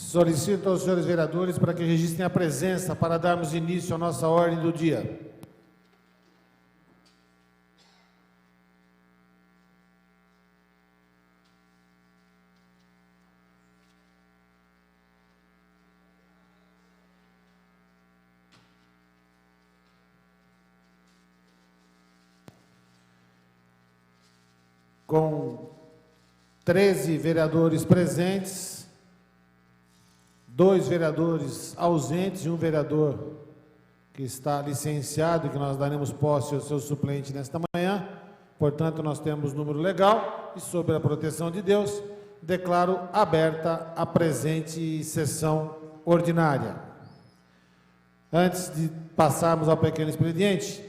Solicito aos senhores vereadores para que registrem a presença para darmos início à nossa ordem do dia. Com 13 vereadores presentes, 2 vereadores ausentes e um vereador que está licenciado e que nós daremos posse ao seu suplente nesta manhã. Portanto, nós temos número legal e, sob a proteção de Deus, declaro aberta a presente sessão ordinária. Antes de passarmos ao pequeno expediente,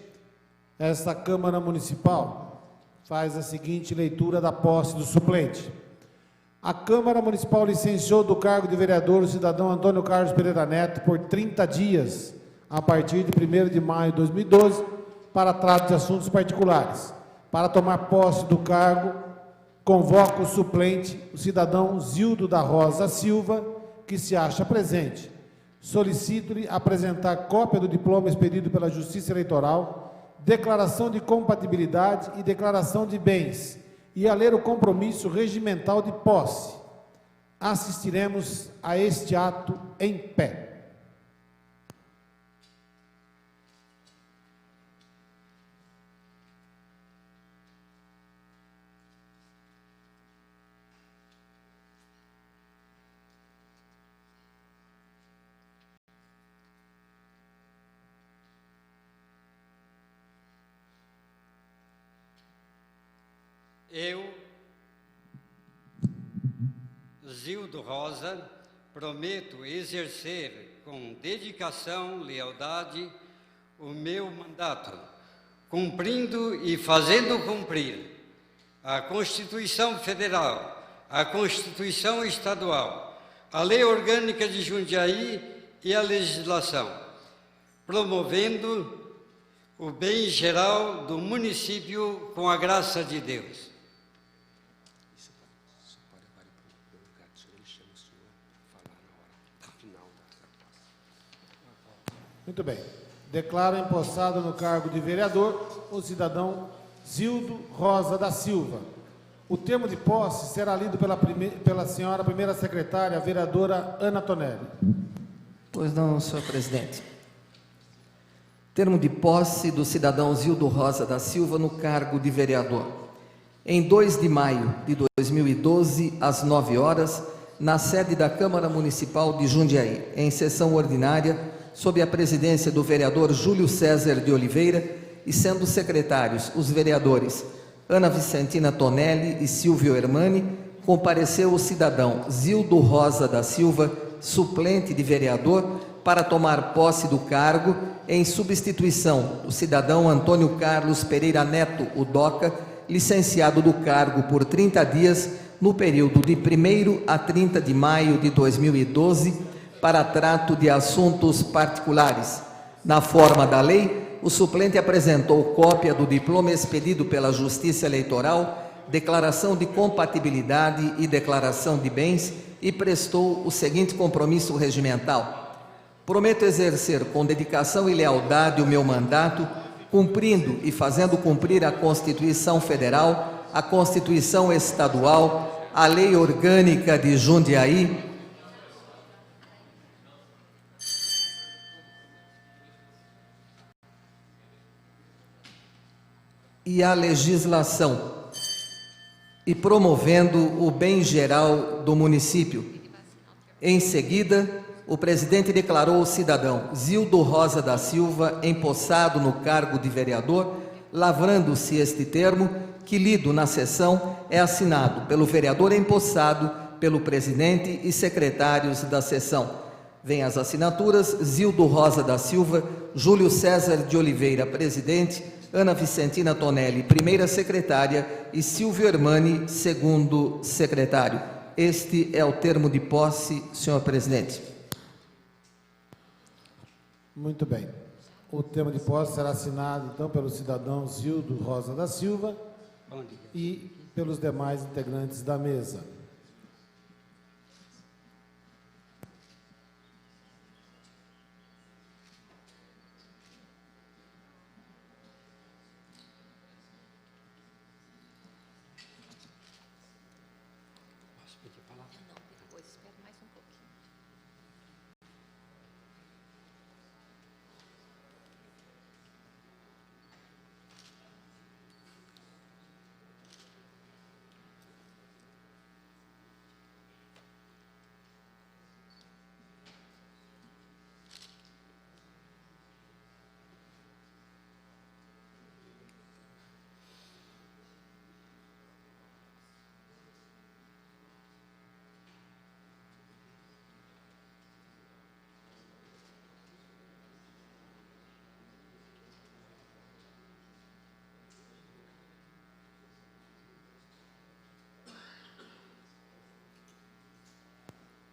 esta Câmara Municipal faz a seguinte leitura da posse do suplente. A Câmara Municipal licenciou do cargo de vereador o cidadão Antônio Carlos Pereira Neto por 30 dias, a partir de 1º de maio de 2012, para trato de assuntos particulares. Para tomar posse do cargo, convoco o suplente, o cidadão Zildo da Rosa Silva, que se acha presente. Solicito-lhe apresentar cópia do diploma expedido pela Justiça Eleitoral, declaração de compatibilidade e declaração de bens, e a ler o compromisso regimental de posse. Assistiremos a este ato em pé. Eu, Zildo Rosa, prometo exercer com dedicação, lealdade, o meu mandato, cumprindo e fazendo cumprir a Constituição Federal, a Constituição Estadual, a Lei Orgânica de Jundiaí e a legislação, promovendo o bem geral do município com a graça de Deus. Muito bem. Declaro empossado no cargo de vereador o cidadão Zildo Rosa da Silva. O termo de posse será lido pela senhora primeira secretária, a vereadora Ana Tonelli. Pois não, senhor presidente. Termo de posse do cidadão Zildo Rosa da Silva no cargo de vereador. Em 2 de maio de 2012, às 9 horas, na sede da Câmara Municipal de Jundiaí, em sessão ordinária, sob a presidência do vereador Júlio César de Oliveira, e sendo secretários os vereadores Ana Vicentina Tonelli e Silvio Hermani, compareceu o cidadão Zildo Rosa da Silva, suplente de vereador, para tomar posse do cargo, em substituição do cidadão Antônio Carlos Pereira Neto, o DOCA, licenciado do cargo por 30 dias, no período de 1º a 30 de maio de 2012, para trato de assuntos particulares. Na forma da lei, o suplente apresentou cópia do diploma expedido pela Justiça Eleitoral, declaração de compatibilidade e declaração de bens, e prestou o seguinte compromisso regimental: prometo exercer com dedicação e lealdade o meu mandato, cumprindo e fazendo cumprir a Constituição Federal, a Constituição Estadual, a Lei Orgânica de Jundiaí e a legislação, e promovendo o bem geral do município. Em seguida, o presidente declarou o cidadão Zildo Rosa da Silva empossado no cargo de vereador, lavrando-se este termo, que, lido na sessão, é assinado pelo vereador empossado, pelo presidente e secretários da sessão. Vêm as assinaturas: Zildo Rosa da Silva, Júlio César de Oliveira, presidente, Ana Vicentina Tonelli, primeira secretária, e Silvio Hermani, segundo secretário. Este é o termo de posse, senhor presidente. Muito bem. O termo de posse será assinado, então, pelo cidadão Zildo Rosa da Silva e pelos demais integrantes da mesa.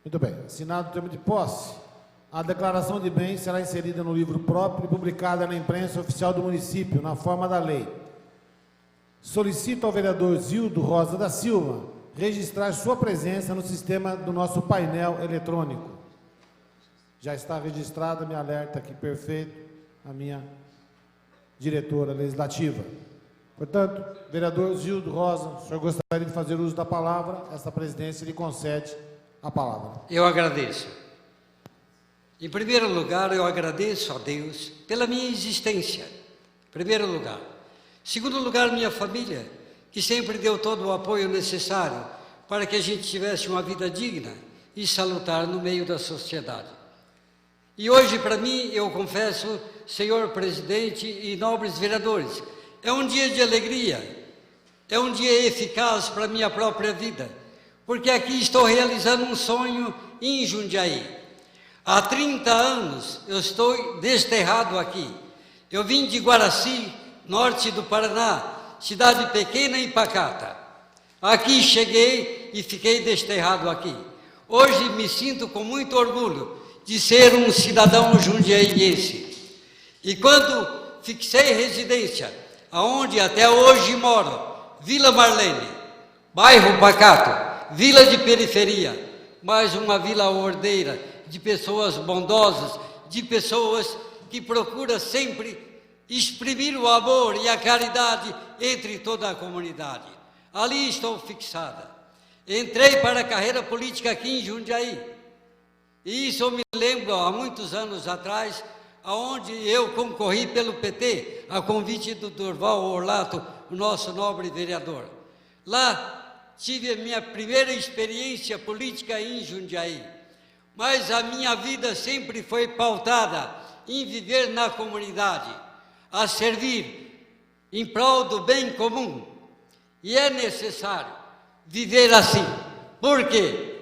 Muito bem. Assinado o termo de posse, a declaração de bens será inserida no livro próprio e publicada na imprensa oficial do município, na forma da lei. Solicito ao vereador Zildo Rosa da Silva registrar sua presença no sistema do nosso painel eletrônico. Já está registrada, me alerta aqui, perfeito, a minha diretora legislativa. Portanto, vereador Zildo Rosa, o senhor gostaria de fazer uso da palavra, essa presidência lhe concede a palavra. Eu agradeço. Em primeiro lugar, eu agradeço a Deus pela minha existência. Em primeiro lugar. Em segundo lugar, minha família, que sempre deu todo o apoio necessário para que a gente tivesse uma vida digna e salutar no meio da sociedade. E hoje, para mim, eu confesso, senhor presidente e nobres vereadores, é um dia de alegria, é um dia eficaz para a minha própria vida, porque aqui estou realizando um sonho em Jundiaí. Há 30 anos eu estou desterrado aqui. Eu vim de Guaraci, norte do Paraná, cidade pequena e pacata. Aqui cheguei e fiquei desterrado aqui. Hoje me sinto com muito orgulho de ser um cidadão jundiaiense. E quando fixei residência, aonde até hoje moro, Vila Marlene, bairro pacato, vila de periferia, mas uma vila ordeira, de pessoas bondosas, de pessoas que procuram sempre exprimir o amor e a caridade entre toda a comunidade. Ali estou fixada. Entrei para a carreira política aqui em Jundiaí. E isso eu me lembro há muitos anos atrás, aonde eu concorri pelo PT, a convite do Durval Orlato, o nosso nobre vereador. Lá tive a minha primeira experiência política em Jundiaí. Mas a minha vida sempre foi pautada em viver na comunidade, a servir em prol do bem comum. E é necessário viver assim, porque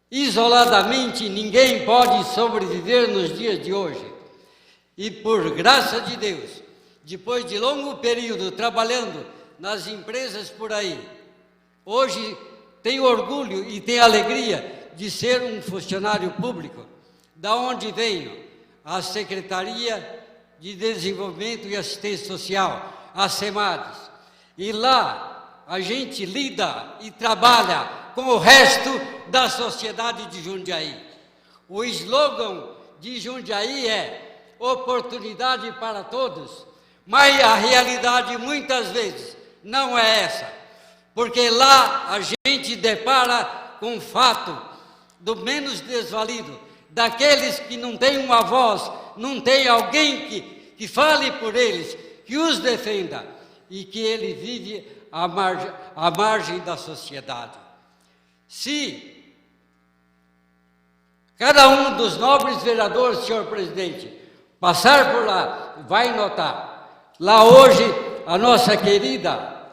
isoladamente ninguém pode sobreviver nos dias de hoje. E por graça de Deus, depois de longo período trabalhando nas empresas por aí, hoje tenho orgulho e tenho alegria de ser um funcionário público, da onde venho, a Secretaria de Desenvolvimento e Assistência Social, a SEMADES. E lá a gente lida e trabalha com o resto da sociedade de Jundiaí. O slogan de Jundiaí é oportunidade para todos, mas a realidade muitas vezes não é essa, porque lá a gente depara com o fato do menos desvalido, daqueles que não têm uma voz, não tem alguém que fale por eles, que os defenda, e que ele vive à margem da sociedade. Se cada um dos nobres vereadores, senhor presidente, passar por lá, vai notar, lá hoje a nossa querida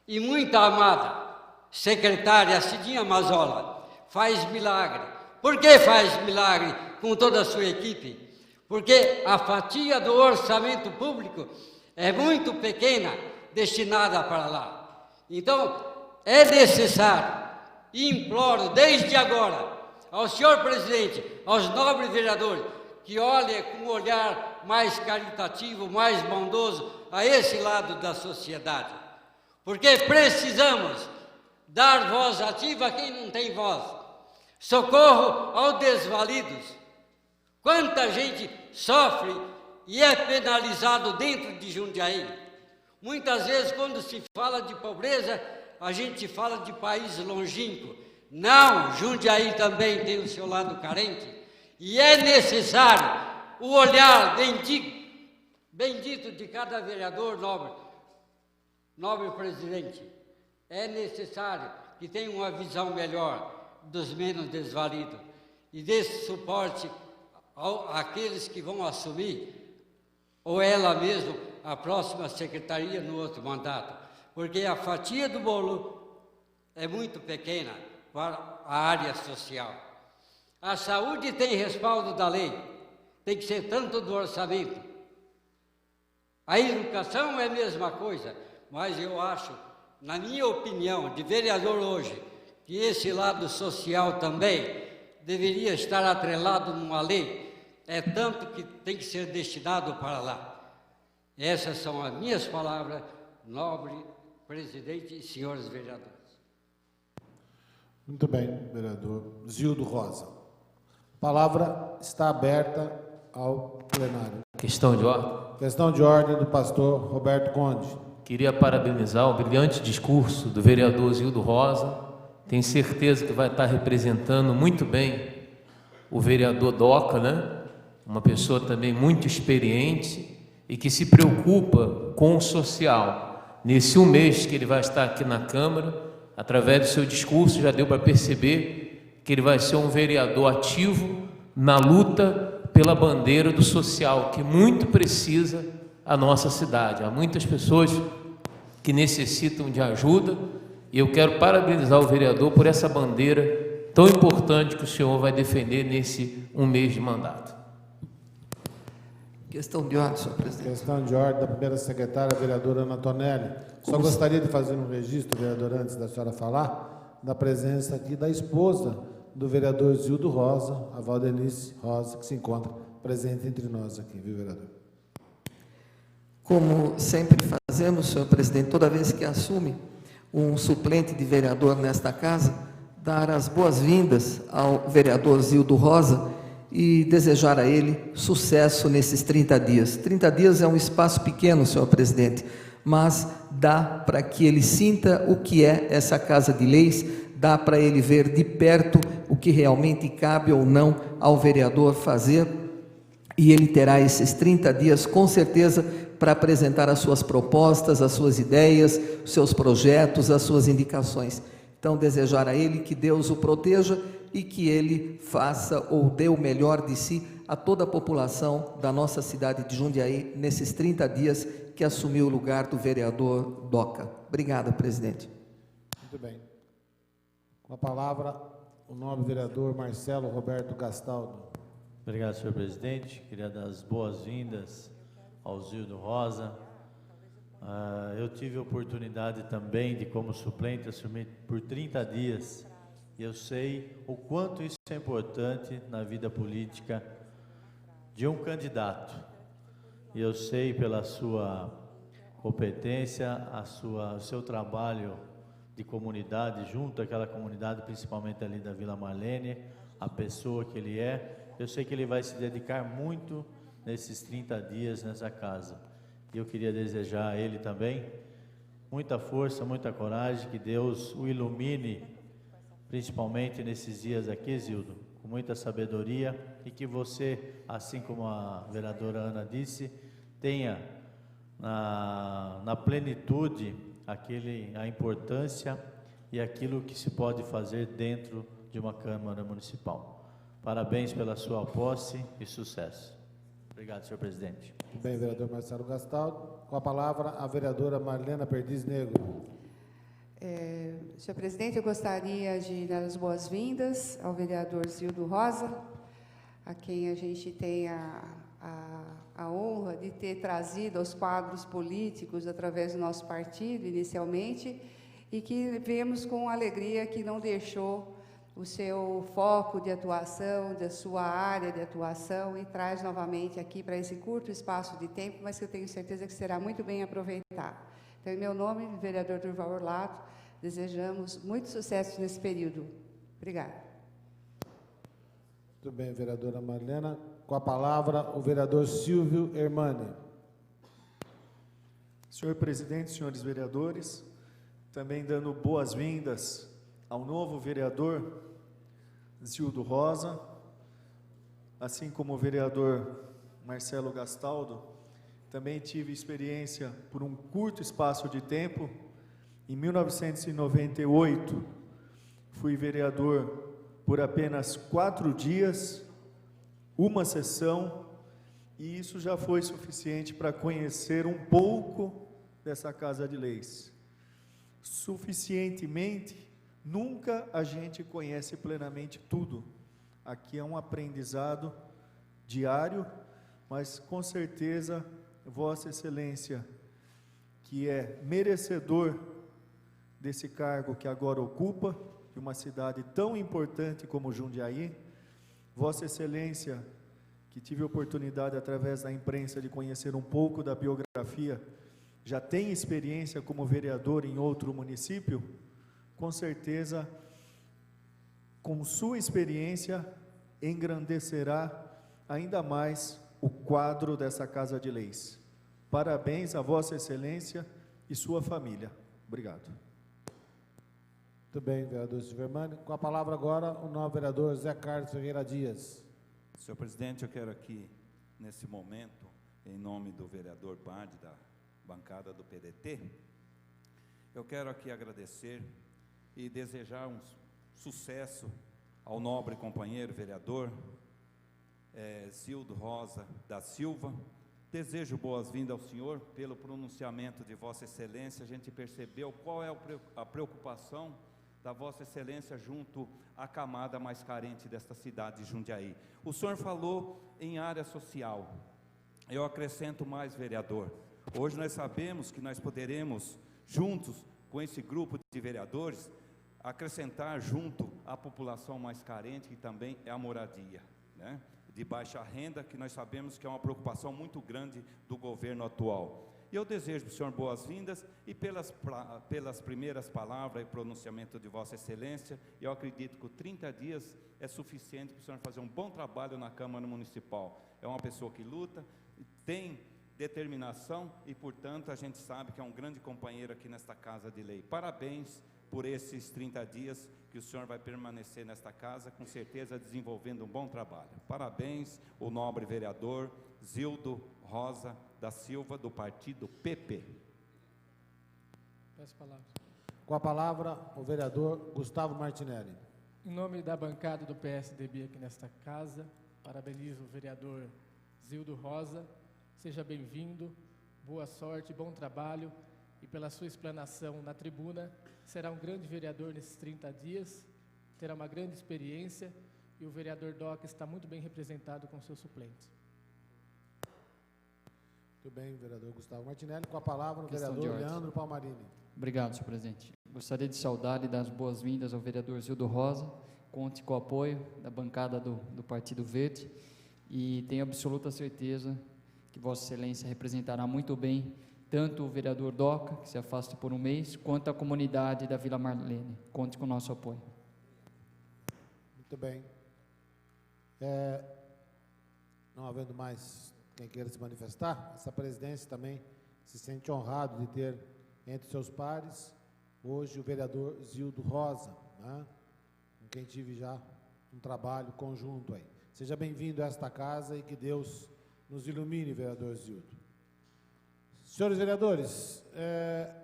e muito amada secretária Cidinha Mazola, faz milagre. Por que faz milagre com toda a sua equipe? Porque a fatia do orçamento público é muito pequena, destinada para lá. Então, é necessário, e imploro desde agora, ao senhor presidente, aos nobres vereadores, que olhem com um olhar mais caritativo, mais bondoso a esse lado da sociedade. Porque precisamos dar voz ativa a quem não tem voz. Socorro aos desvalidos. Quanta gente sofre e é penalizado dentro de Jundiaí. Muitas vezes, quando se fala de pobreza, a gente fala de país longínquo. Não, Jundiaí também tem o seu lado carente. E é necessário o olhar bendito de cada vereador nobre presidente. É necessário que tenha uma visão melhor dos menos desvalidos e dê suporte àqueles que vão assumir, ou ela mesma, a próxima secretaria no outro mandato, porque a fatia do bolo é muito pequena para a área social. A saúde tem respaldo da lei, tem que ser tanto do orçamento. A educação é a mesma coisa, mas eu acho, na minha opinião, de vereador hoje, que esse lado social também deveria estar atrelado numa lei, é tanto que tem que ser destinado para lá. Essas são as minhas palavras, nobre presidente e senhores vereadores. Muito bem, vereador Zildo Rosa. A palavra está aberta ao plenário. Questão de ordem. Questão de ordem do pastor Roberto Conde. Queria parabenizar o brilhante discurso do vereador Zildo Rosa. Tenho certeza que vai estar representando muito bem o vereador Doca, né? Uma pessoa também muito experiente e que se preocupa com o social. Nesse um mês que ele vai estar aqui na Câmara, através do seu discurso, já deu para perceber que ele vai ser um vereador ativo na luta pela bandeira do social, que muito precisa a nossa cidade. Há muitas pessoas que necessitam de ajuda e eu quero parabenizar o vereador por essa bandeira tão importante que o senhor vai defender nesse um mês de mandato. Questão de ordem, senhor presidente. Questão de ordem da primeira secretária, vereadora Ana Tonelli. Só gostaria de fazer um registro, vereador, antes da senhora falar, da presença aqui da esposa do vereador Zildo Rosa, a Valdenice Rosa, que se encontra presente entre nós aqui, viu, vereador? Como sempre fazemos, senhor presidente, toda vez que assume um suplente de vereador nesta casa, dar as boas-vindas ao vereador Zildo Rosa e desejar a ele sucesso nesses 30 dias. 30 dias é um espaço pequeno, senhor presidente, mas dá para que ele sinta o que é essa Casa de Leis, dá para ele ver de perto o que realmente cabe ou não ao vereador fazer, e ele terá esses 30 dias, com certeza, para apresentar as suas propostas, as suas ideias, os seus projetos, as suas indicações. Então, desejar a ele que Deus o proteja e que ele faça ou dê o melhor de si a toda a população da nossa cidade de Jundiaí, nesses 30 dias que assumiu o lugar do vereador Doca. Obrigado, presidente. Muito bem. Com a palavra, o nobre vereador Marcelo Roberto Gastaldo. Obrigado, senhor presidente. Queria dar as boas-vindas ao Zildo Rosa. Eu tive a oportunidade também de, como suplente, assumir por 30 dias. E eu sei o quanto isso é importante na vida política de um candidato. E eu sei pela sua competência, o seu trabalho de comunidade, junto àquela comunidade, principalmente ali da Vila Marlene, a pessoa que ele é. Eu sei que ele vai se dedicar muito nesses 30 dias nessa casa. E eu queria desejar a ele também muita força, muita coragem, que Deus o ilumine, principalmente nesses dias aqui, Zildo, com muita sabedoria, e que você, assim como a vereadora Ana disse, tenha na plenitude a importância e aquilo que se pode fazer dentro de uma Câmara Municipal. Parabéns pela sua posse e sucesso. Obrigado, senhor presidente. Muito bem, vereador Marcelo Gastaldo. Com a palavra, a vereadora Marlena Perdiz Negro. Senhor presidente, eu gostaria de dar as boas-vindas ao vereador Zildo Rosa, a quem a gente tem a honra de ter trazido aos quadros políticos através do nosso partido, inicialmente, e que vemos com alegria que não deixou o seu foco de atuação, da sua área de atuação, e traz novamente aqui para esse curto espaço de tempo, mas que eu tenho certeza que será muito bem aproveitado. Então, em meu nome, vereador Durval Orlato, desejamos muito sucesso nesse período. Obrigada. Muito bem, vereadora Marlena. Com a palavra, o vereador Silvio Hermani. Senhor presidente, senhores vereadores, também dando boas-vindas ao novo vereador Zildo Rosa, assim como o vereador Marcelo Gastaldo. Também tive experiência por um curto espaço de tempo. Em 1998, fui vereador por apenas 4 dias, uma sessão, e isso já foi suficiente para conhecer um pouco dessa Casa de Leis. Suficientemente, nunca a gente conhece plenamente tudo. Aqui é um aprendizado diário, mas com certeza Vossa Excelência, que é merecedor desse cargo que agora ocupa, de uma cidade tão importante como Jundiaí, Vossa Excelência, que tive a oportunidade através da imprensa de conhecer um pouco da biografia, já tem experiência como vereador em outro município, com certeza, com sua experiência, engrandecerá ainda mais o quadro dessa Casa de Leis. Parabéns a Vossa Excelência e sua família. Obrigado. Muito bem, vereador Silvermani. Com a palavra agora, o novo vereador Zé Carlos Ferreira Dias. Senhor presidente, eu quero aqui, nesse momento, em nome do vereador Bade, da bancada do PDT, eu quero aqui agradecer e desejar um sucesso ao nobre companheiro vereador Zildo Rosa da Silva. Desejo boas-vindas ao senhor. Pelo pronunciamento de Vossa Excelência, a gente percebeu qual é a preocupação da Vossa Excelência junto à camada mais carente desta cidade de Jundiaí. O senhor falou em área social. Eu acrescento mais, vereador. Hoje nós sabemos que nós poderemos, juntos com esse grupo de vereadores, acrescentar junto à população mais carente, que também é a moradia, né? De baixa renda, que nós sabemos que é uma preocupação muito grande do governo atual. E eu desejo para o senhor boas-vindas e pelas primeiras palavras e pronunciamento de Vossa Excelência, eu acredito que 30 dias é suficiente para o senhor fazer um bom trabalho na Câmara Municipal. É uma pessoa que luta, tem determinação e, portanto, a gente sabe que é um grande companheiro aqui nesta Casa de Lei. Parabéns por esses 30 dias que o senhor vai permanecer nesta casa, com certeza desenvolvendo um bom trabalho. Parabéns, o nobre vereador Zildo Rosa da Silva, do partido PP. Peço palavras. Com a palavra, o vereador Gustavo Martinelli. Em nome da bancada do PSDB aqui nesta casa, parabenizo o vereador Zildo Rosa. Seja bem-vindo, boa sorte, bom trabalho, e pela sua explanação na tribuna, será um grande vereador nesses 30 dias, terá uma grande experiência, e o vereador Doca está muito bem representado com seus suplentes. Muito bem, vereador Gustavo Martinelli. Com a palavra, o vereador Leandro Palmarini. Obrigado, senhor presidente. Gostaria de saudar e dar as boas-vindas ao vereador Zildo Rosa. Conte com o apoio da bancada do Partido Verde, e tenho absoluta certeza que Vossa Excelência representará muito bem tanto o vereador Doca, que se afasta por um mês, quanto a comunidade da Vila Marlene. Conte com o nosso apoio. Muito bem. Não havendo mais quem queira se manifestar, essa presidência também se sente honrado de ter entre seus pares hoje o vereador Zildo Rosa, né, com quem tive já um trabalho conjunto aí. Seja bem-vindo a esta casa e que Deus nos ilumine, vereador Zildo. Senhores vereadores,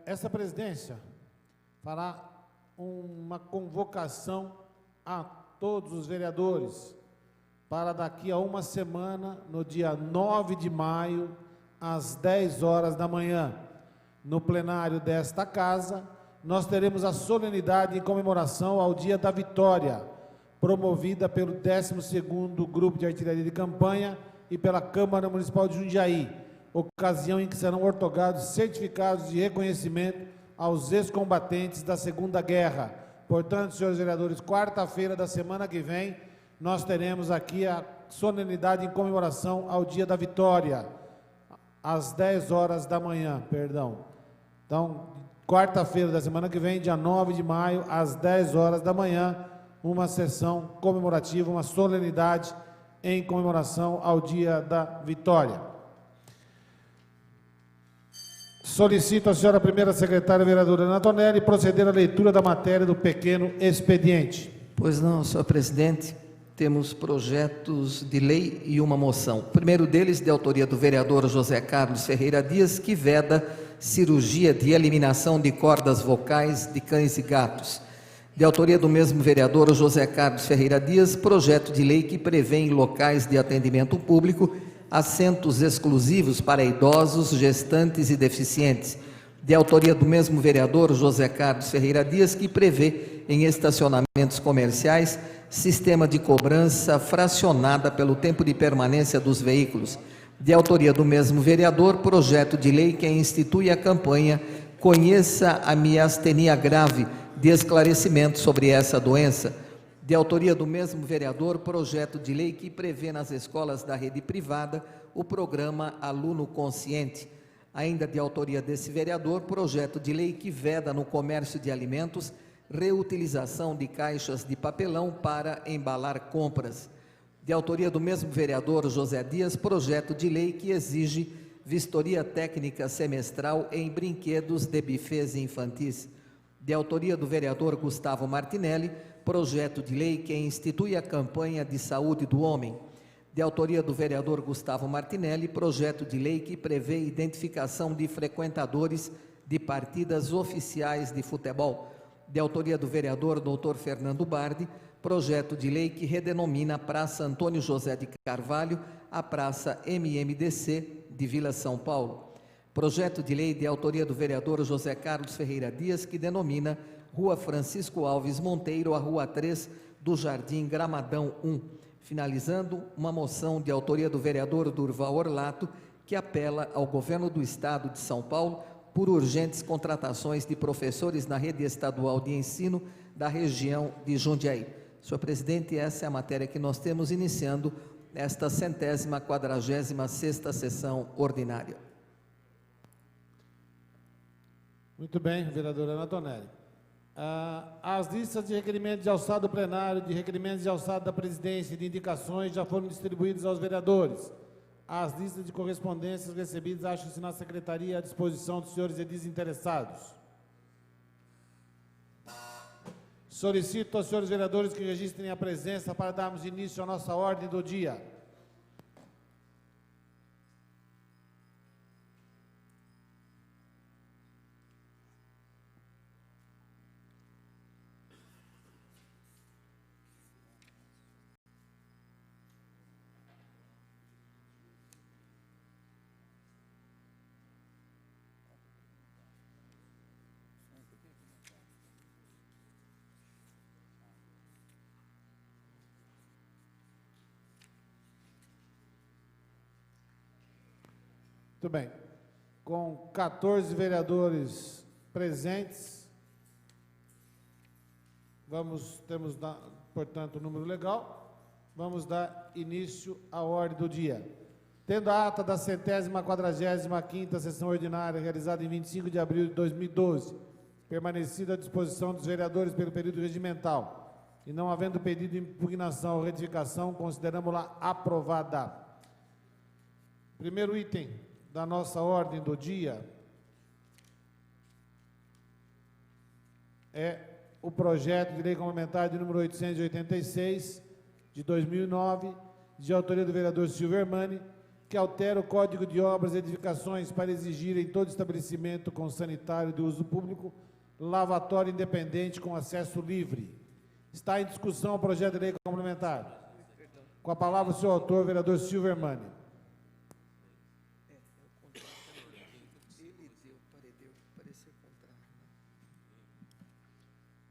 essa presidência fará uma convocação a todos os vereadores para daqui a uma semana, no dia 9 de maio, às 10 horas da manhã, no plenário desta casa, nós teremos a solenidade em comemoração ao Dia da Vitória, promovida pelo 12º Grupo de Artilharia de Campanha e pela Câmara Municipal de Jundiaí, ocasião em que serão outorgados certificados de reconhecimento aos ex-combatentes da Segunda Guerra. Portanto, senhores vereadores, quarta-feira da semana que vem, nós teremos aqui a solenidade em comemoração ao Dia da Vitória, às 10 horas da manhã, perdão. Então, quarta-feira da semana que vem, dia 9 de maio, às 10 horas da manhã, uma sessão comemorativa, uma solenidade em comemoração ao Dia da Vitória. Solicito a senhora primeira secretária vereadora Ana Tonelli proceder à leitura da matéria do pequeno expediente. Pois não, senhor presidente, temos projetos de lei e uma moção. O primeiro deles, de autoria do vereador José Carlos Ferreira Dias, que veda cirurgia de eliminação de cordas vocais de cães e gatos. De autoria do mesmo vereador José Carlos Ferreira Dias, projeto de lei que prevê em locais de atendimento público assentos exclusivos para idosos, gestantes e deficientes. De autoria do mesmo vereador José Carlos Ferreira Dias, que prevê em estacionamentos comerciais sistema de cobrança fracionada pelo tempo de permanência dos veículos. De autoria do mesmo vereador, projeto de lei que institui a campanha Conheça a Miastenia Grave, de esclarecimento sobre essa doença. De autoria do mesmo vereador, projeto de lei que prevê nas escolas da rede privada o programa Aluno Consciente. Ainda de autoria desse vereador, projeto de lei que veda no comércio de alimentos reutilização de caixas de papelão para embalar compras. De autoria do mesmo vereador José Dias, projeto de lei que exige vistoria técnica semestral em brinquedos de bufês infantis. De autoria do vereador Gustavo Martinelli, projeto de lei que institui a campanha de saúde do homem. De autoria do vereador Gustavo Martinelli, projeto de lei que prevê identificação de frequentadores de partidas oficiais de futebol. De autoria do vereador Dr. Fernando Bardi, projeto de lei que redenomina a Praça Antônio José de Carvalho a Praça MMDC de Vila São Paulo. Projeto de lei de autoria do vereador José Carlos Ferreira Dias, que denomina Rua Francisco Alves Monteiro a Rua 3 do Jardim Gramadão 1. Finalizando, uma moção de autoria do vereador Durval Orlato, que apela ao governo do estado de São Paulo por urgentes contratações de professores na rede estadual de ensino da região de Jundiaí. Senhor presidente, essa é a matéria que nós temos iniciando esta 146ª sessão ordinária. Muito bem, vereadora Ana Tonelli. As listas de requerimentos de alçada do plenário, de requerimentos de alçada da presidência e de indicações já foram distribuídas aos vereadores. As listas de correspondências recebidas acham-se na secretaria à disposição dos senhores edis interessados. Solicito aos senhores vereadores que registrem a presença para darmos início à nossa ordem do dia. Muito bem. Com 14 vereadores presentes, temos, portanto, o número legal, vamos dar início à ordem do dia. Tendo a ata da 145ª sessão ordinária, realizada em 25 de abril de 2012, permanecida à disposição dos vereadores pelo período regimental, e não havendo pedido de impugnação ou retificação, consideramos-la aprovada. Primeiro item da nossa ordem do dia é o projeto de lei complementar de número 886, de 2009, de autoria do vereador Silvio Hermani, que altera o Código de Obras e Edificações para exigir em todo estabelecimento com sanitário de uso público lavatório independente com acesso livre. Está em discussão o projeto de lei complementar. Com a palavra o seu autor, vereador Silvio Hermani.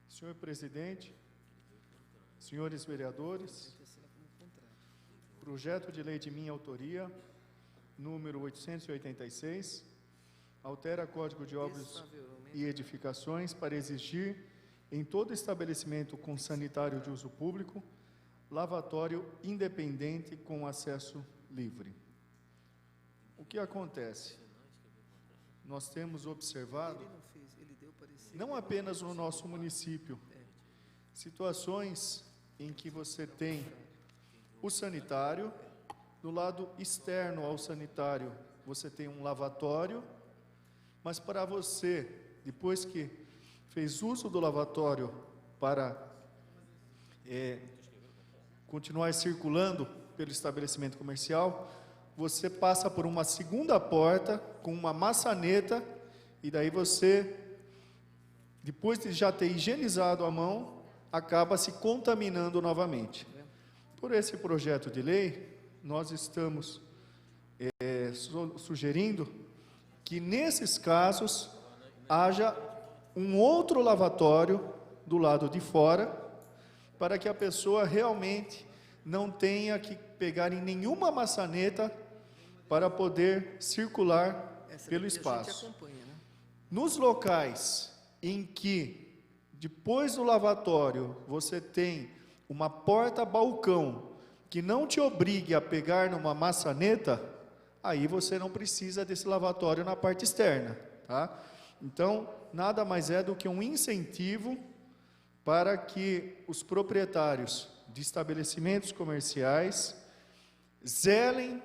Senhor presidente, senhores vereadores, projeto de lei de minha autoria, número 886, altera Código de Obras e Edificações para exigir em todo estabelecimento com sanitário de uso público lavatório independente com acesso livre. O que acontece? Nós temos observado, não apenas no nosso município, situações em que você tem o sanitário, do lado externo ao sanitário você tem um lavatório, mas para você, depois que fez uso do lavatório para continuar circulando pelo estabelecimento comercial, você passa por uma segunda porta com uma maçaneta e daí você, depois de já ter higienizado a mão, acaba se contaminando novamente. Por esse projeto de lei, nós estamos sugerindo que, nesses casos, haja um outro lavatório do lado de fora, para que a pessoa realmente não tenha que pegar em nenhuma maçaneta para poder circular pelo espaço. Nos locais em que, depois do lavatório, você tem uma porta-balcão que não te obrigue a pegar numa maçaneta, aí você não precisa desse lavatório na parte externa, tá? Então, nada mais é do que um incentivo para que os proprietários de estabelecimentos comerciais zelem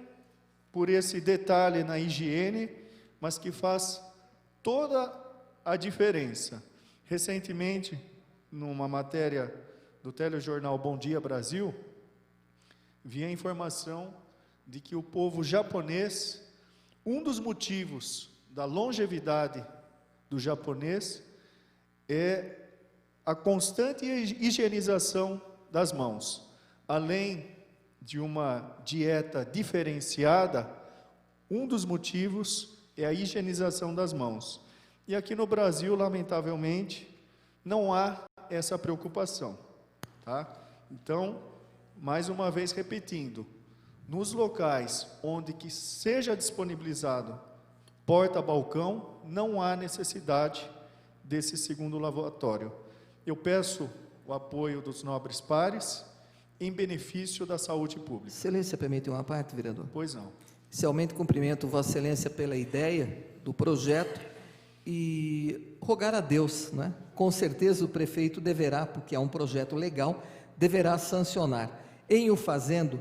por esse detalhe na higiene, mas que faz toda a diferença. Recentemente, numa matéria do telejornal Bom Dia Brasil, vi a informação de que o povo japonês, um dos motivos da longevidade do japonês é a constante higienização das mãos. Além de uma dieta diferenciada, um dos motivos é a higienização das mãos. E aqui no Brasil, lamentavelmente, não há essa preocupação, tá? Então, mais uma vez repetindo, nos locais onde que seja disponibilizado porta-balcão, não há necessidade desse segundo lavatório. Eu peço o apoio dos nobres pares em benefício da saúde pública. Excelência, permite uma parte, vereador? Pois não. Inicialmente, cumprimento Vossa Excelência pela ideia do projeto e rogar a Deus, né? Com certeza o prefeito deverá, porque é um projeto legal, deverá sancionar. Em o fazendo,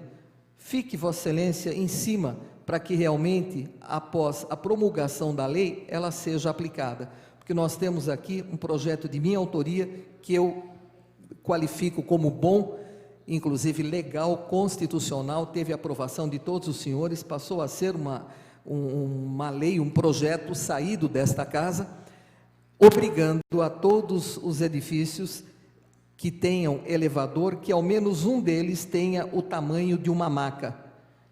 fique Vossa Excelência em cima para que realmente, após a promulgação da lei, ela seja aplicada. Porque nós temos aqui um projeto de minha autoria que eu qualifico como bom, inclusive legal, constitucional, teve aprovação de todos os senhores, passou a ser uma lei, um projeto saído desta casa, obrigando a todos os edifícios que tenham elevador, que ao menos um deles tenha o tamanho de uma maca.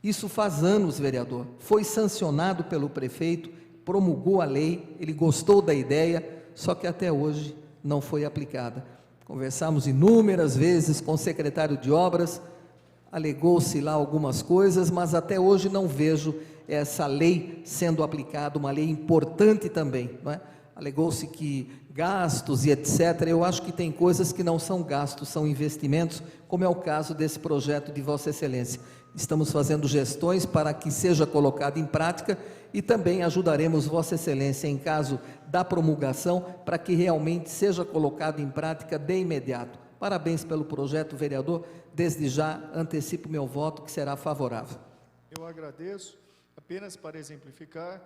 Isso faz anos, vereador, foi sancionado pelo prefeito, promulgou a lei, ele gostou da ideia, só que até hoje não foi aplicada. Conversamos inúmeras vezes com o secretário de obras, alegou-se lá algumas coisas, mas até hoje não vejo essa lei sendo aplicada, uma lei importante também, não é? Alegou-se que gastos e etc., eu acho que tem coisas que não são gastos, são investimentos, como é o caso desse projeto de Vossa Excelência. Estamos fazendo gestões para que seja colocado em prática e também ajudaremos Vossa Excelência em caso da promulgação para que realmente seja colocado em prática de imediato. Parabéns pelo projeto, vereador. Desde já antecipo meu voto, que será favorável. Eu agradeço. Apenas para exemplificar,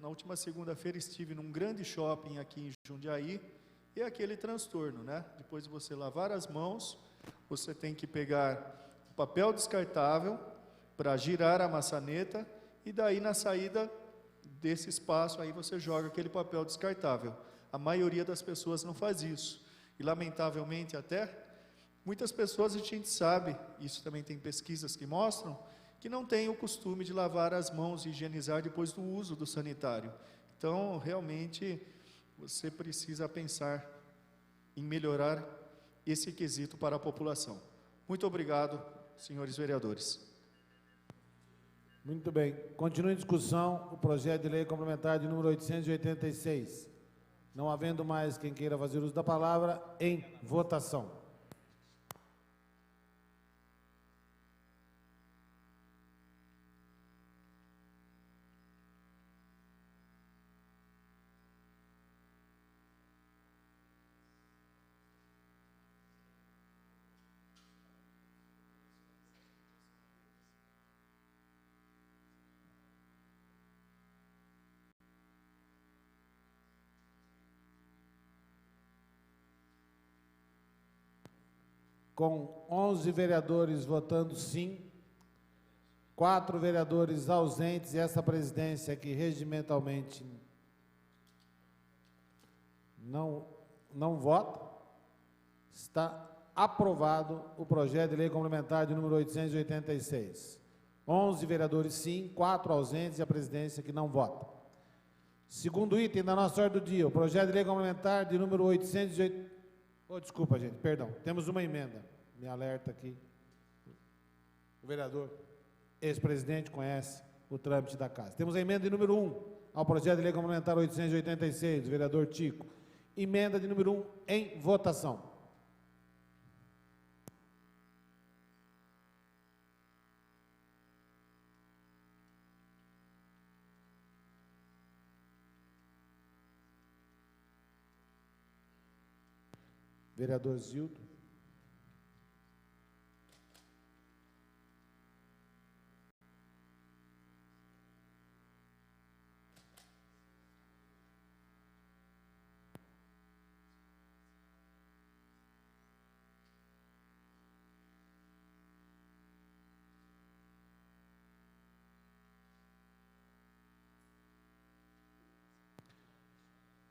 na última segunda-feira estive num grande shopping aqui em Jundiaí, e é aquele transtorno, né? Depois de você lavar as mãos, você tem que pegar o papel descartável para girar a maçaneta, e daí na saída desse espaço aí você joga aquele papel descartável. A maioria das pessoas não faz isso, e lamentavelmente até, muitas pessoas a gente sabe, isso também tem pesquisas que mostram, que não tem o costume de lavar as mãos e higienizar depois do uso do sanitário. Então, realmente, você precisa pensar em melhorar esse quesito para a população. Muito obrigado, senhores vereadores. Muito bem. Continua em discussão o projeto de lei complementar de número 886. Não havendo mais quem queira fazer uso da palavra, em votação. Com 11 vereadores votando sim, 4 vereadores ausentes, e essa presidência que regimentalmente não vota, está aprovado o projeto de lei complementar de número 886. 11 vereadores sim, 4 ausentes e a presidência que não vota. Segundo item da nossa ordem do dia, o projeto de lei complementar de número 808... desculpa, gente, perdão, temos uma emenda. Me alerta aqui. O vereador, ex-presidente, conhece o trâmite da casa. Temos a emenda de número 1 ao projeto de lei complementar 886, do vereador Tico. Emenda de número 1 em votação. Vereador Zildo.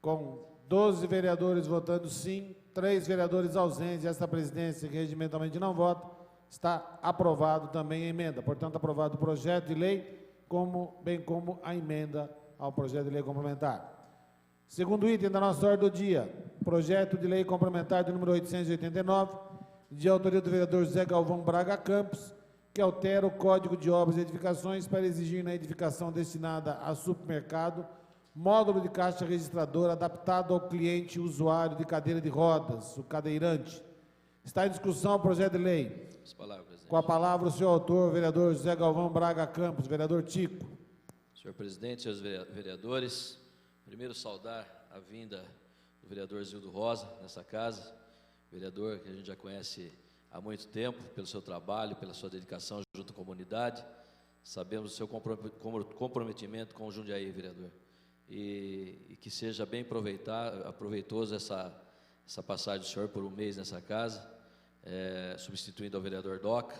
Com 12 vereadores votando sim, 3 vereadores ausentes, esta presidência que regimentalmente não vota, está aprovado também a emenda. Portanto, aprovado o projeto de lei, bem como a emenda ao projeto de lei complementar. Segundo item da nossa ordem do dia, projeto de lei complementar do número 889, de autoria do vereador José Galvão Braga Campos, que altera o Código de Obras e Edificações para exigir na edificação destinada a supermercado módulo de caixa registradora adaptado ao cliente usuário de cadeira de rodas, o cadeirante. Está em discussão o projeto de lei. Com a palavra o senhor autor, vereador José Galvão Braga Campos. Vereador Tico. Senhor presidente, senhores vereadores, primeiro saudar a vinda do vereador Zildo Rosa nessa casa, vereador que a gente já conhece há muito tempo, pelo seu trabalho, pela sua dedicação junto à comunidade. Sabemos do seu comprometimento com o Jundiaí, vereador. E que seja bem proveitoso essa passagem do senhor por um mês nessa casa, substituindo ao vereador Doca,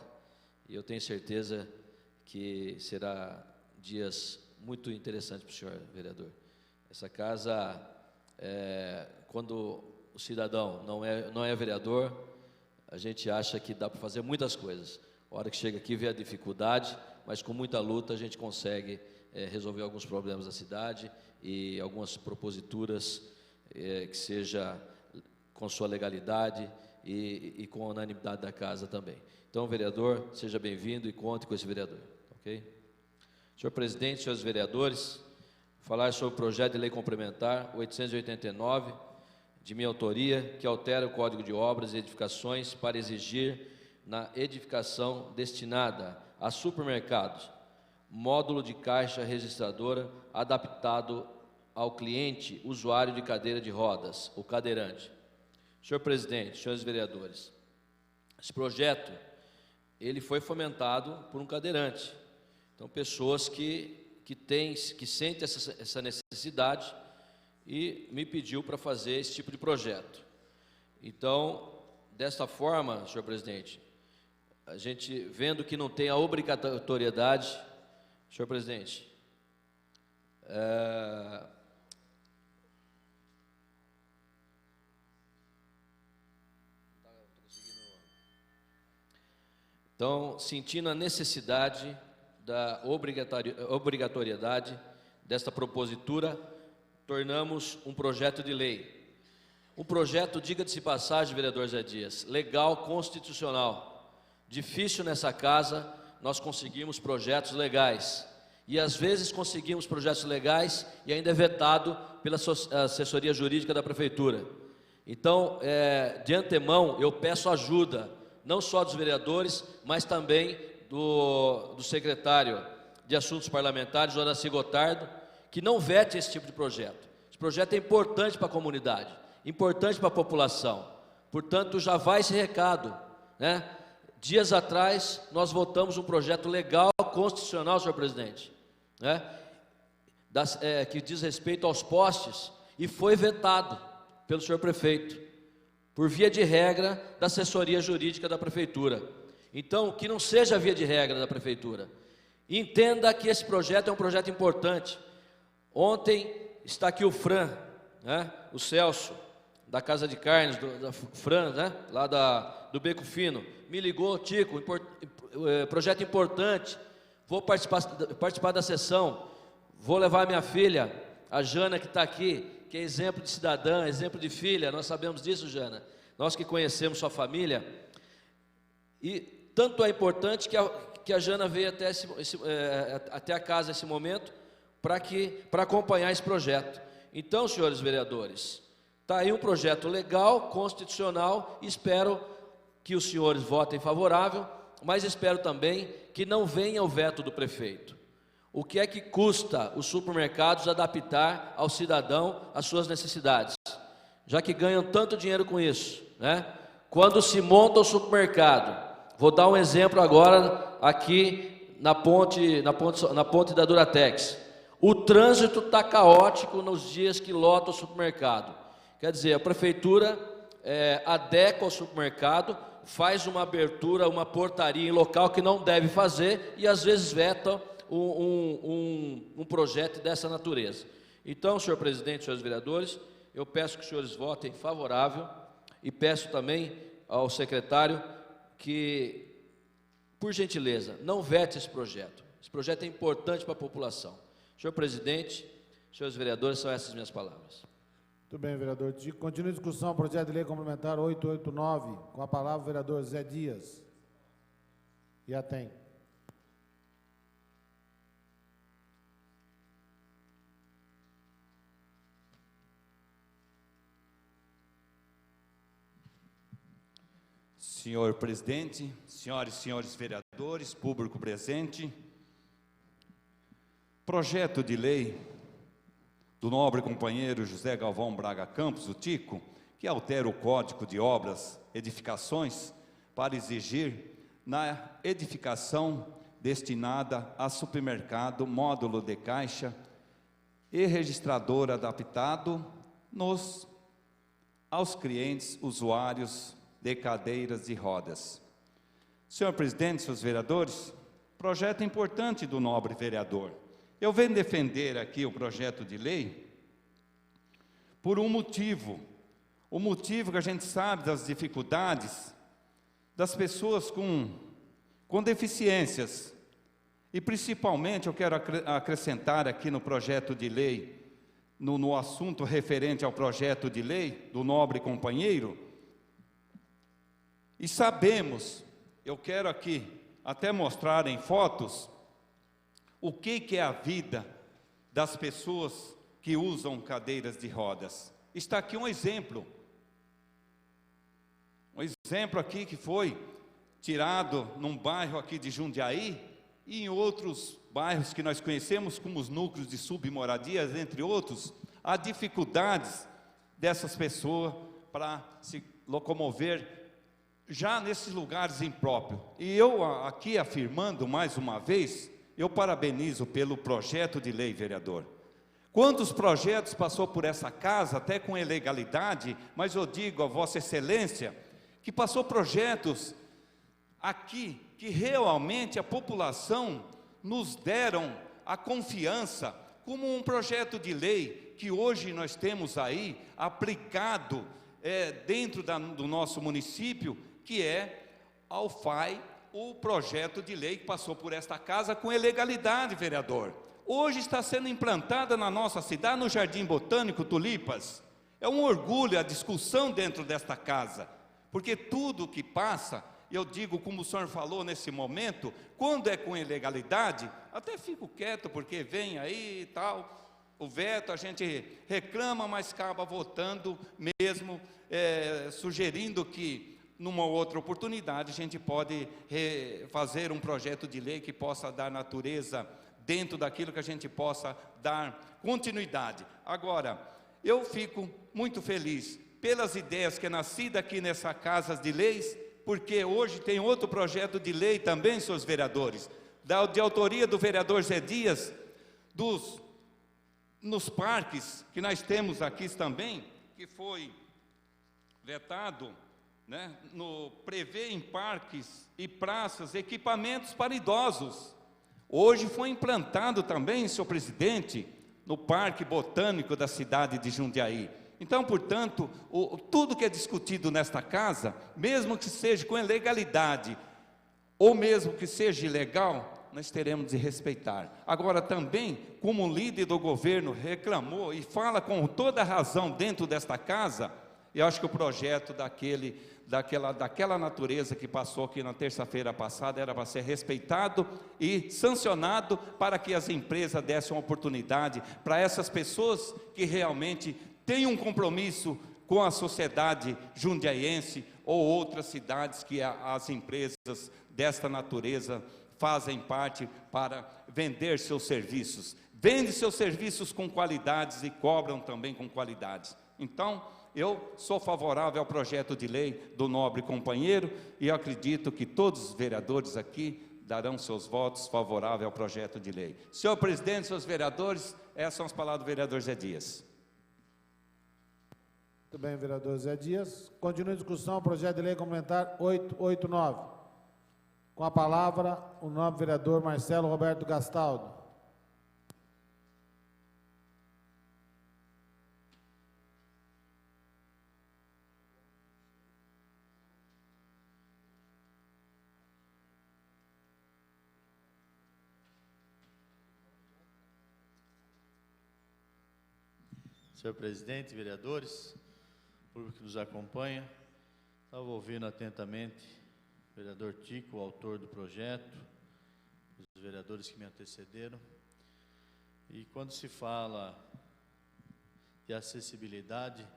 e eu tenho certeza que será dias muito interessantes para o senhor, vereador. Essa casa, quando o cidadão não é vereador, a gente acha que dá para fazer muitas coisas. A hora que chega aqui vê a dificuldade, mas com muita luta a gente consegue resolver alguns problemas da cidade e algumas proposituras que seja com sua legalidade e com a unanimidade da casa também. Então, vereador, seja bem-vindo e conte com esse vereador, ok? Senhor presidente, senhores vereadores, falar sobre o projeto de lei complementar 889, de minha autoria, que altera o Código de Obras e Edificações para exigir na edificação destinada a supermercados módulo de caixa registradora adaptado ao cliente usuário de cadeira de rodas, o cadeirante. Senhor presidente, senhores vereadores, esse projeto ele foi fomentado por um cadeirante. Então, pessoas que sentem essa necessidade e me pediu para fazer esse tipo de projeto. Então, desta forma, senhor presidente, a gente vendo que não tem a obrigatoriedade. Senhor presidente, então, sentindo a necessidade da obrigatoriedade desta propositura, tornamos um projeto de lei. Um projeto, diga-se de passagem, vereador Zé Dias, legal, constitucional. Difícil nessa casa nós conseguimos projetos legais, e às vezes conseguimos projetos legais e ainda é vetado pela assessoria jurídica da prefeitura. Então, de antemão, eu peço ajuda, não só dos vereadores, mas também do secretário de Assuntos Parlamentares, Horaci Gotardo, que não vete esse tipo de projeto. Esse projeto é importante para a comunidade, importante para a população, portanto, já vai esse recado, né? Dias atrás, nós votamos um projeto legal, constitucional, senhor presidente, né? Que diz respeito aos postes, e foi vetado pelo senhor prefeito, por via de regra da assessoria jurídica da prefeitura. Então, que não seja via de regra da prefeitura. Entenda que esse projeto é um projeto importante. Ontem está aqui o Fran, né? O Celso, da Casa de Carnes, da Fran, né? Lá do Beco Fino, me ligou, Tico, projeto importante, vou participar da sessão, vou levar minha filha, a Jana, que está aqui, que é exemplo de cidadã, exemplo de filha, nós sabemos disso, Jana, nós que conhecemos sua família, e tanto é importante que a Jana veio até a casa nesse momento, para acompanhar esse projeto. Então, senhores vereadores, está aí um projeto legal, constitucional, espero que os senhores votem favorável, mas espero também que não venha o veto do prefeito. O que é que custa os supermercados adaptar ao cidadão as suas necessidades? já que ganham tanto dinheiro com isso, né? Quando se monta o supermercado, vou dar um exemplo agora aqui na ponte da Duratex. O trânsito está caótico nos dias que lota o supermercado. Quer dizer, a prefeitura adequa o supermercado, faz uma abertura, uma portaria em local que não deve fazer e às vezes veta um projeto dessa natureza. Então, senhor presidente, senhores vereadores, eu peço que os senhores votem favorável e peço também ao secretário que, por gentileza, não vete esse projeto. Esse projeto é importante para a população. Senhor presidente, senhores vereadores, são essas minhas palavras. Muito bem, vereador. Continua a discussão, projeto de lei complementar 889, com a palavra o vereador Zé Dias. Já tem. Senhor presidente, senhoras e senhores vereadores, público presente, projeto de lei do nobre companheiro José Galvão Braga Campos, o Tico, que altera o Código de Obras, Edificações, para exigir na edificação destinada a supermercado, módulo de caixa e registrador adaptado aos clientes usuários de cadeiras de rodas. Senhor presidente, senhores vereadores, projeto importante do nobre vereador. Eu venho defender aqui o projeto de lei por um motivo. O motivo que a gente sabe das dificuldades das pessoas com deficiências. E principalmente eu quero acrescentar aqui no projeto de lei, no assunto referente ao projeto de lei do nobre companheiro. E sabemos, eu quero aqui até mostrar em fotos, o que é a vida das pessoas que usam cadeiras de rodas. Está aqui um exemplo aqui que foi tirado num bairro aqui de Jundiaí e em outros bairros que nós conhecemos como os núcleos de submoradias, entre outros, há dificuldades dessas pessoas para se locomover já nesses lugares impróprios. E eu aqui afirmando mais uma vez, eu parabenizo pelo projeto de lei, vereador. Quantos projetos passou por essa casa, até com ilegalidade, mas eu digo a Vossa Excelência, que passou projetos aqui, que realmente a população nos deram a confiança, como um projeto de lei, que hoje nós temos aí, aplicado dentro do nosso município, que é ao FAI, o projeto de lei que passou por esta casa com ilegalidade, vereador. Hoje está sendo implantada na nossa cidade, no Jardim Botânico Tulipas. É um orgulho a discussão dentro desta casa, porque tudo que passa, eu digo, como o senhor falou nesse momento, quando é com ilegalidade, até fico quieto, porque vem aí e tal, o veto, a gente reclama, mas acaba votando mesmo, sugerindo que numa outra oportunidade a gente pode fazer um projeto de lei que possa dar natureza dentro daquilo que a gente possa dar continuidade. Agora, eu fico muito feliz pelas ideias que é nascida aqui nessa Casa de Leis, porque hoje tem outro projeto de lei também, senhores vereadores, de autoria do vereador Zé Dias, nos parques que nós temos aqui também, que foi vetado, né, prevê em parques e praças equipamentos para idosos. Hoje foi implantado também, senhor presidente, no Parque Botânico da cidade de Jundiaí. Então, portanto, tudo que é discutido nesta casa, mesmo que seja com ilegalidade, ou mesmo que seja ilegal, nós teremos de respeitar. Agora também, como o líder do governo reclamou e fala com toda a razão dentro desta casa, eu acho que o projeto daquela natureza que passou aqui na terça-feira passada era para ser respeitado e sancionado, para que as empresas dessem uma oportunidade para essas pessoas que realmente têm um compromisso com a sociedade jundiaiense ou outras cidades que as empresas desta natureza fazem parte para vender seus serviços. Vende seus serviços com qualidades e cobram também com qualidades. Então, eu sou favorável ao projeto de lei do nobre companheiro e eu acredito que todos os vereadores aqui darão seus votos favoráveis ao projeto de lei. Senhor presidente, senhores vereadores, essas são as palavras do vereador Zé Dias. Muito bem, vereador Zé Dias. Continua a discussão, o projeto de lei complementar 889. Com a palavra, o nobre vereador Marcelo Roberto Gastaldo. Senhor presidente, vereadores, público que nos acompanha, estava ouvindo atentamente o vereador Tico, o autor do projeto, os vereadores que me antecederam, e quando se fala de acessibilidade,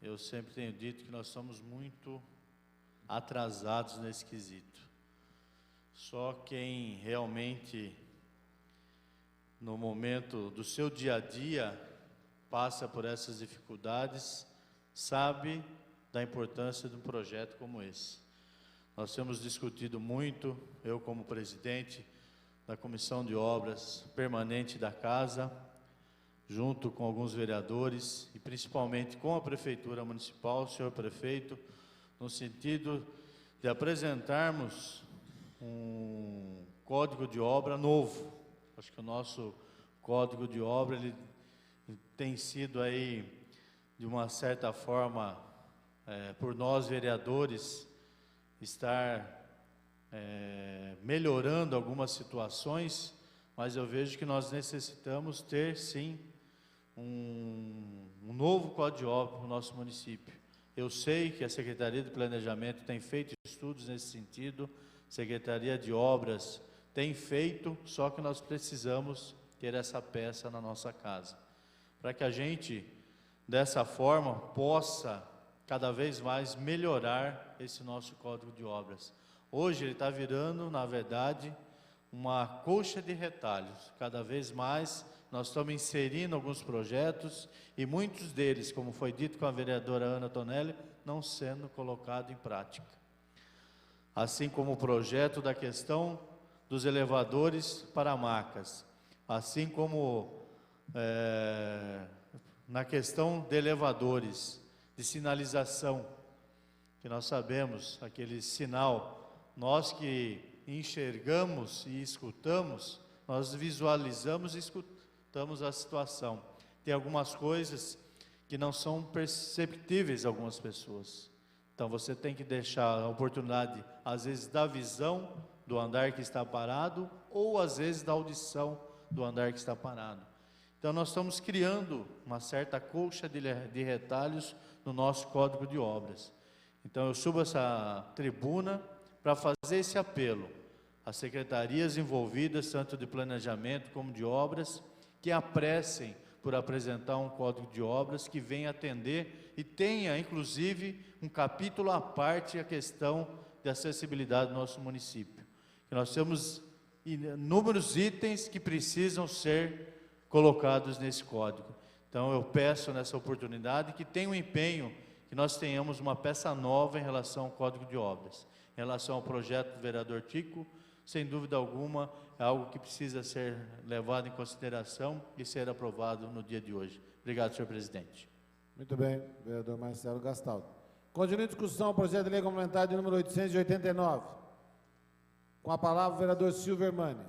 eu sempre tenho dito que nós somos muito atrasados nesse quesito. Só quem realmente, no momento do seu dia a dia, passa por essas dificuldades, sabe da importância de um projeto como esse. Nós temos discutido muito, eu como presidente da Comissão de Obras Permanente da Casa, junto com alguns vereadores e principalmente com a Prefeitura Municipal, o senhor prefeito, no sentido de apresentarmos um código de obra novo. Acho que o nosso código de obra, ele tem sido aí, de uma certa forma, por nós vereadores, estar melhorando algumas situações, mas eu vejo que nós necessitamos ter, sim, um novo código de obra para o nosso município. Eu sei que a Secretaria de Planejamento tem feito estudos nesse sentido, a Secretaria de Obras tem feito, só que nós precisamos ter essa peça na nossa casa, para que a gente, dessa forma, possa cada vez mais melhorar esse nosso código de obras. Hoje ele está virando, na verdade, uma colcha de retalhos. Cada vez mais nós estamos inserindo alguns projetos e muitos deles, como foi dito com a vereadora Ana Tonelli, não sendo colocado em prática. Assim como o projeto da questão dos elevadores para macas, assim como na questão de elevadores, de sinalização, que nós sabemos, aquele sinal, nós que enxergamos e escutamos, nós visualizamos e escutamos a situação. Tem algumas coisas que não são perceptíveis a algumas pessoas. Então você tem que deixar a oportunidade, às vezes, da visão do andar que está parado, ou às vezes da audição do andar que está parado. Então nós estamos criando uma certa colcha de retalhos no nosso Código de Obras. Então eu subo essa tribuna para fazer esse apelo às secretarias envolvidas, tanto de planejamento como de obras, que apressem por apresentar um Código de Obras que venha atender e tenha, inclusive, um capítulo à parte a questão de acessibilidade do nosso município. Que nós temos inúmeros itens que precisam ser colocados nesse código. Então eu peço nessa oportunidade que tenha um empenho, que nós tenhamos uma peça nova em relação ao Código de Obras. Em relação ao projeto do vereador Tico, sem dúvida alguma, é algo que precisa ser levado em consideração e ser aprovado no dia de hoje. Obrigado, senhor presidente. Muito bem, vereador Marcelo Gastaldo. Continua em discussão o projeto de lei complementar de número 889. Com a palavra o vereador Silvio Hermani.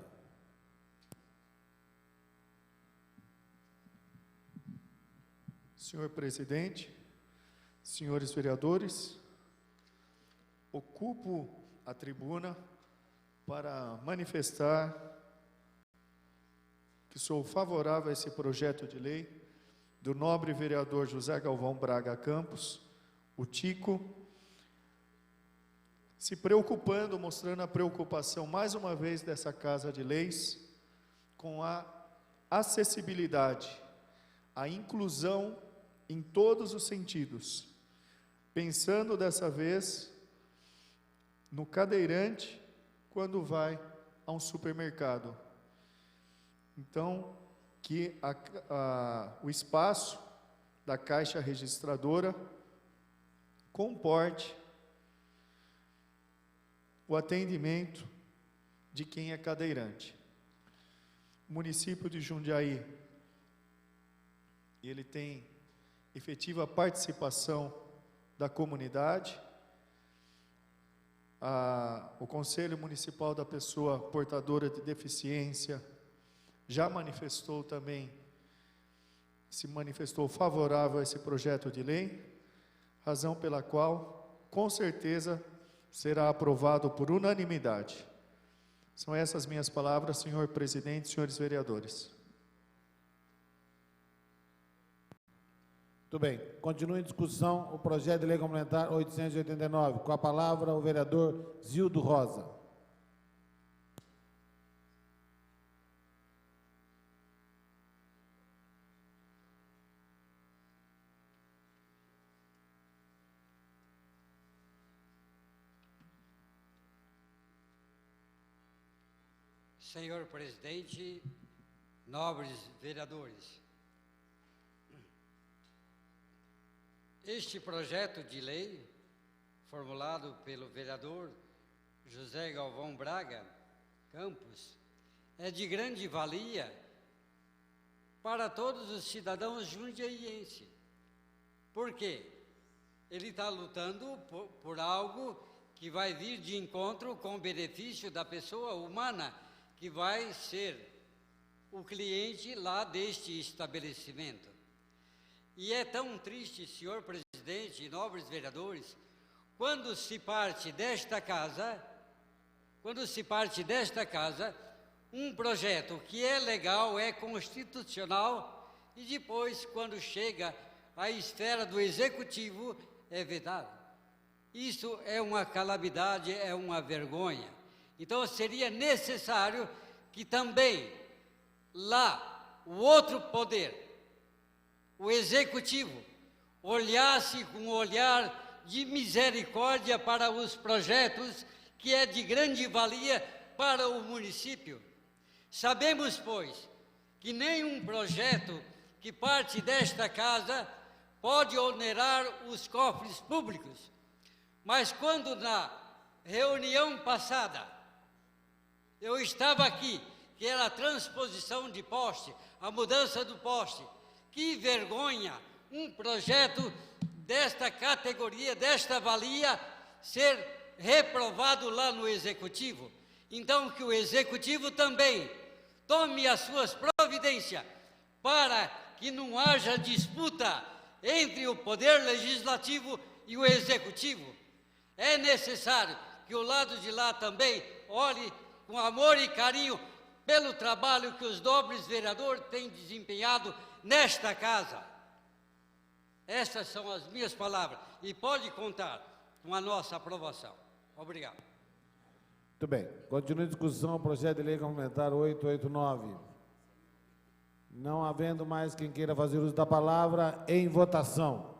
Senhor presidente, senhores vereadores, ocupo a tribuna para manifestar que sou favorável a esse projeto de lei do nobre vereador José Galvão Braga Campos, o Tico, se preocupando, mostrando a preocupação mais uma vez dessa Casa de Leis com a acessibilidade, a inclusão em todos os sentidos, pensando dessa vez no cadeirante quando vai a um supermercado. Então, que o espaço da Caixa Registradora comporte o atendimento de quem é cadeirante. O município de Jundiaí, ele tem efetiva participação da comunidade. O Conselho Municipal da Pessoa Portadora de Deficiência já manifestou também, se manifestou favorável a esse projeto de lei, razão pela qual, com certeza, será aprovado por unanimidade. São essas minhas palavras, senhor presidente, senhores vereadores. Muito bem. Continua em discussão o projeto de lei complementar 889. Com a palavra, o vereador Zildo Rosa. Senhor presidente, nobres vereadores, este projeto de lei, formulado pelo vereador José Galvão Braga Campos, é de grande valia para todos os cidadãos jundiaienses. Por quê? Ele está lutando por algo que vai vir de encontro com o benefício da pessoa humana, que vai ser o cliente lá deste estabelecimento. E é tão triste, senhor presidente e nobres vereadores, quando se parte desta casa, um projeto que é legal, é constitucional, e depois, quando chega à esfera do executivo, é vedado. Isso é uma calamidade, é uma vergonha. Então, seria necessário que também lá o outro poder, o executivo, olhasse com um olhar de misericórdia para os projetos que é de grande valia para o município. Sabemos, pois, que nenhum projeto que parte desta casa pode onerar os cofres públicos. Mas quando na reunião passada eu estava aqui, que era a transposição de poste, a mudança do poste. Que vergonha um projeto desta categoria, desta valia, ser reprovado lá no Executivo. Então, que o Executivo também tome as suas providências para que não haja disputa entre o Poder Legislativo e o Executivo. É necessário que o lado de lá também olhe com amor e carinho pelo trabalho que os nobres vereadores têm desempenhado nesta casa. Essas são as minhas palavras e pode contar com a nossa aprovação. Obrigado. Muito bem. Continua em discussão o projeto de lei complementar 889. Não havendo mais quem queira fazer uso da palavra, em votação.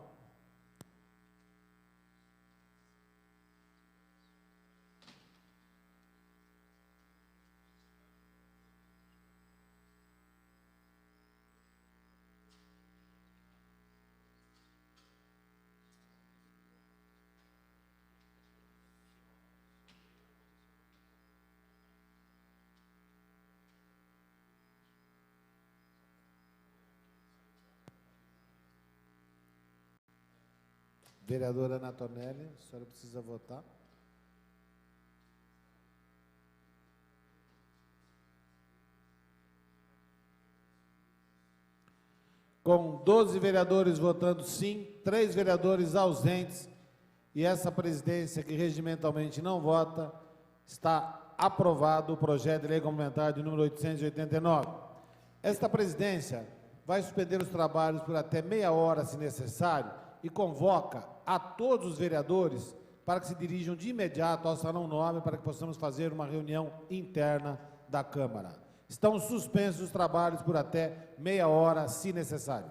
Vereadora Ana Tonelli, a senhora precisa votar. Com 12 vereadores votando sim, 3 vereadores ausentes, e essa presidência que regimentalmente não vota, está aprovado o projeto de lei complementar de número 889. Esta presidência vai suspender os trabalhos por até meia hora, se necessário, e convoca a todos os vereadores para que se dirijam de imediato ao Salão Nobre para que possamos fazer uma reunião interna da Câmara. Estão suspensos os trabalhos por até meia hora, se necessário.